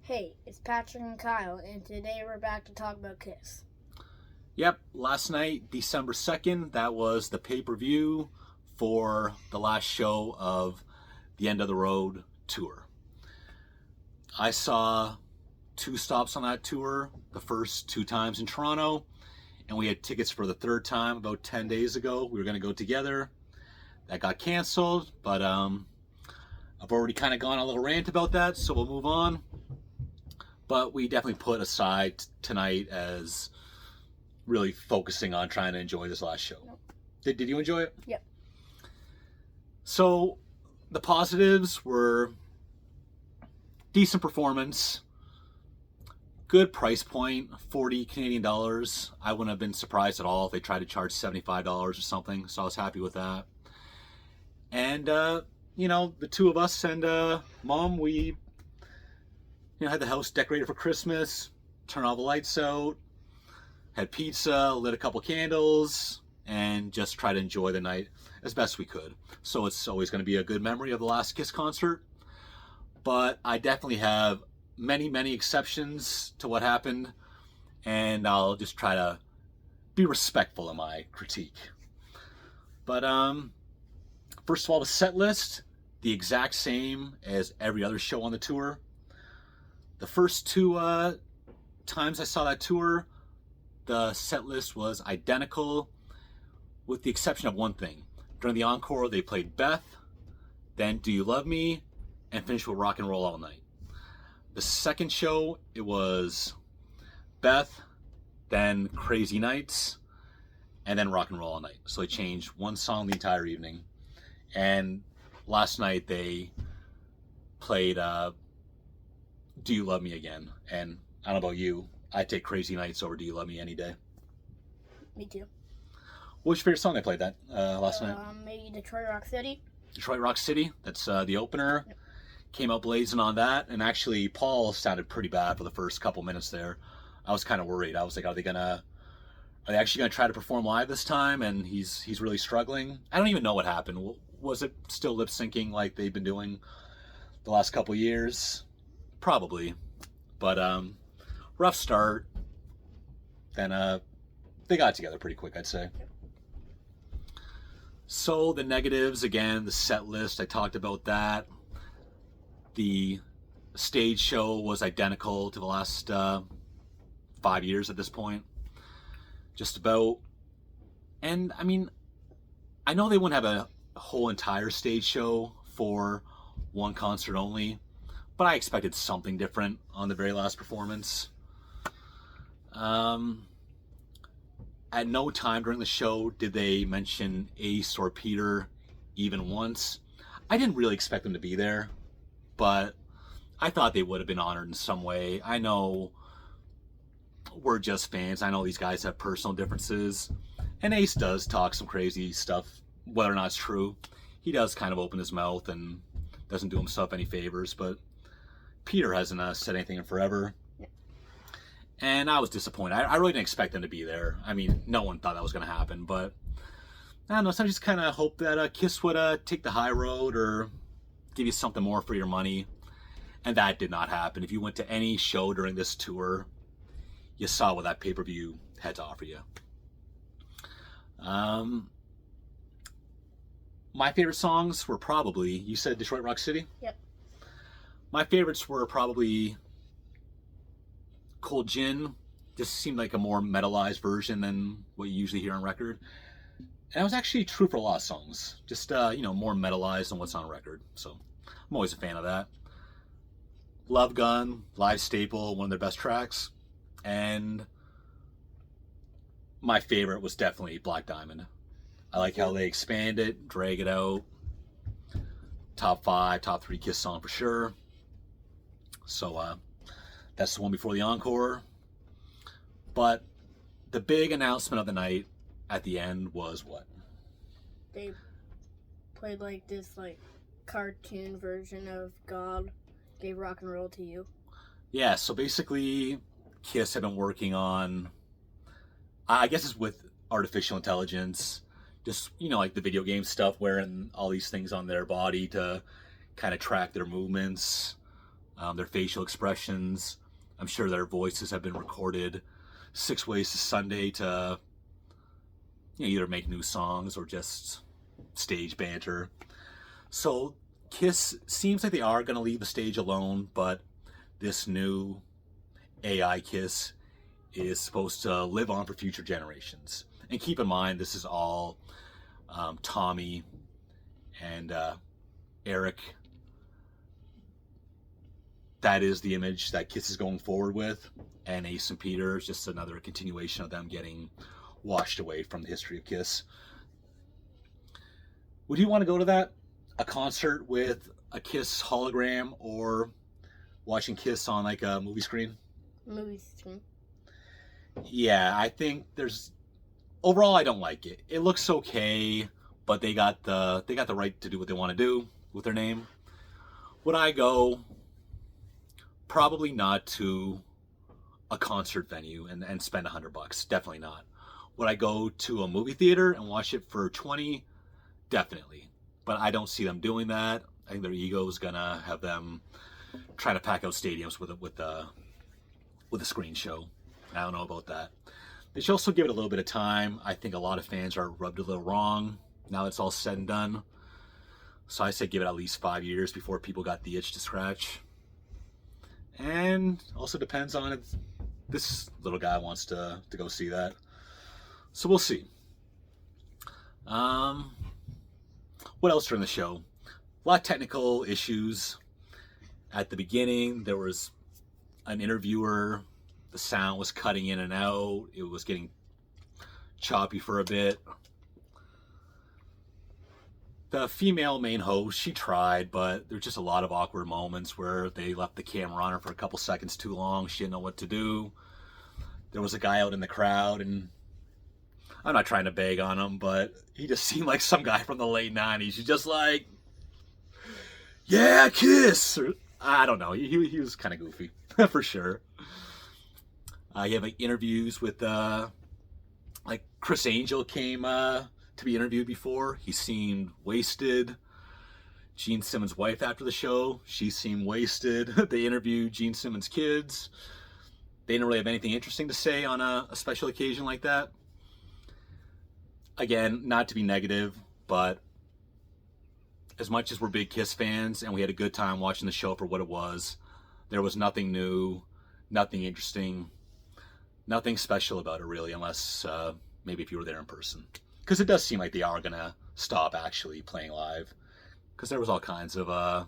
Hey, it's Patrick and Kyle, and today we're back to talk about Kiss. Yep, last night, December 2nd, that was the pay-per-view for the last show of the End of the Road tour. I saw two stops on that tour, the first two times in Toronto, and we had tickets for the third time about 10 days ago. We were going to go together. That got canceled, but I've already kind of gone on a little rant about that, so we'll move on. But we definitely put aside tonight as really focusing on trying to enjoy this last show. Nope. Did you enjoy it? Yep. So the positives were decent performance, good price point, 40 Canadian dollars. I wouldn't have been surprised at all if they tried to charge $75 or something, so I was happy with that. And the two of us and Mom, we had the house decorated for Christmas, turned all the lights out, had pizza, lit a couple candles, and just try to enjoy the night as best we could. So it's always going to be a good memory of the last Kiss concert. But I definitely have many, many exceptions to what happened, and I'll just try to be respectful in my critique. But first of all, the set list, the exact same as every other show on the tour. The first two times I saw that tour, the set list was identical, with the exception of one thing. During the encore, they played Beth, then Do You Love Me, and finished with Rock and Roll All Night. The second show, it was Beth, then Crazy Nights, and then Rock and Roll All Night. So they changed one song the entire evening. And last night they played Do You Love Me again. And I don't know about you, I'd take Crazy Nights over Do You Love Me any day. Me too. What's your favorite song they played that last night? Maybe Detroit Rock City. Detroit Rock City. That's the opener. Yep. Came out blazing on that. And actually, Paul sounded pretty bad for the first couple minutes there. I was kind of worried. I was like, are they actually gonna try to perform live this time? And he's really struggling. I don't even know what happened. Was it still lip syncing like they've been doing the last couple years? Probably. But rough start. Then they got together pretty quick, I'd say. So the negatives, again, the set list, I talked about that. The stage show was identical to the last 5 years at this point. Just about. And, I mean, I know they wouldn't have a whole entire stage show for one concert only, but I expected something different on the very last performance. At no time during the show did they mention Ace or Peter even once. I didn't really expect them to be there, but I thought they would have been honored in some way. I know we're just fans. I know these guys have personal differences, and Ace does talk some crazy stuff, whether or not it's true. He does kind of open his mouth and doesn't do himself any favors, but Peter hasn't said anything in forever. And I was disappointed. I really didn't expect them to be there. I mean, no one thought that was going to happen, but I don't know. Sometimes just kind of hope that Kiss would take the high road or give you something more for your money. And that did not happen. If you went to any show during this tour, you saw what that pay-per-view had to offer you. My favorite songs were probably, you said Detroit Rock City? Yep. My favorites were probably Cold Gin. Just seemed like a more metalized version than what you usually hear on record. And that was actually true for a lot of songs. Just, more metalized than what's on record. So I'm always a fan of that. Love Gun, live staple, one of their best tracks. And my favorite was definitely Black Diamond. I like how they expand it, drag it out. Top 5, top 3 Kiss song for sure. So that's the one before the encore. But the big announcement of the night at the end was what? They played this cartoon version of God Gave Rock and Roll to You. Yeah, so basically Kiss had been working on, I guess it's with artificial intelligence, just, like the video game stuff, wearing all these things on their body to kind of track their movements. their facial expressions. I'm sure their voices have been recorded 6 ways to Sunday to either make new songs or just stage banter. So Kiss seems like they are going to leave the stage alone, but this new AI Kiss is supposed to live on for future generations. And keep in mind, this is all Tommy and Eric. That is the image that Kiss is going forward with. And Ace and Peter is just another continuation of them getting washed away from the history of Kiss. Would you want to go to that? A concert with a Kiss hologram, or watching Kiss on like a movie screen? Movie screen. Yeah, I think overall I don't like it. It looks okay, but they got the right to do what they want to do with their name. Would I go? Probably not to a concert venue and spend $100. Definitely not. Would I go to a movie theater and watch it for $20? Definitely. But I don't see them doing that. I think their ego is gonna have them trying to pack out stadiums with a screen show. I don't know about that. They should also give it a little bit of time. I think a lot of fans are rubbed a little wrong now it's all said and done. So I say give it at least 5 years before people got the itch to scratch. And also depends on if this little guy wants to go see that. So we'll see. What else during the show? A lot of technical issues. At the beginning, there was an interviewer. The sound was cutting in and out. It was getting choppy for a bit. The female main host, she tried, but there's just a lot of awkward moments where they left the camera on her for a couple seconds too long. She didn't know what to do. There was a guy out in the crowd, and I'm not trying to beg on him, but he just seemed like some guy from the late 90s. He's just like, yeah, Kiss! Or, I don't know. He was kind of goofy, for sure. You have like interviews with, like Chris Angel came to be interviewed before. He seemed wasted. Gene Simmons' wife after the show, she seemed wasted. They interviewed Gene Simmons' kids. They didn't really have anything interesting to say on a special occasion like that. Again, not to be negative, but as much as we're big Kiss fans and we had a good time watching the show for what it was, there was nothing new, nothing interesting, nothing special about it really, unless maybe if you were there in person. Because it does seem like they are going to stop actually playing live. Because there was all kinds of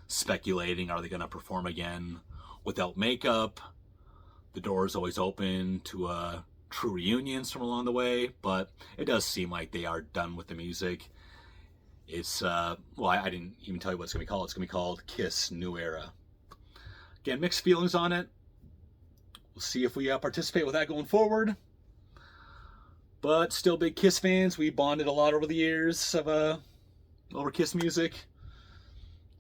speculating, are they going to perform again without makeup? The door is always open to true reunions from along the way, but it does seem like they are done with the music. It's, well, I didn't even tell you what it's going to be called. It's going to be called Kiss New Era. Again, mixed feelings on it. We'll see if we participate with that going forward. But still big Kiss fans. We bonded a lot over the years of over Kiss music.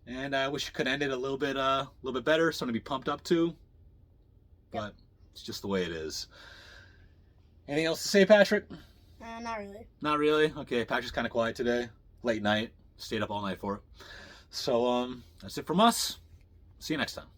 And I wish it could end it a little bit better, something to be pumped up to. But it's just the way it is. Anything else to say, Patrick? Not really. Not really? Okay, Patrick's kind of quiet today. Late night. Stayed up all night for it. So, that's it from us. See you next time.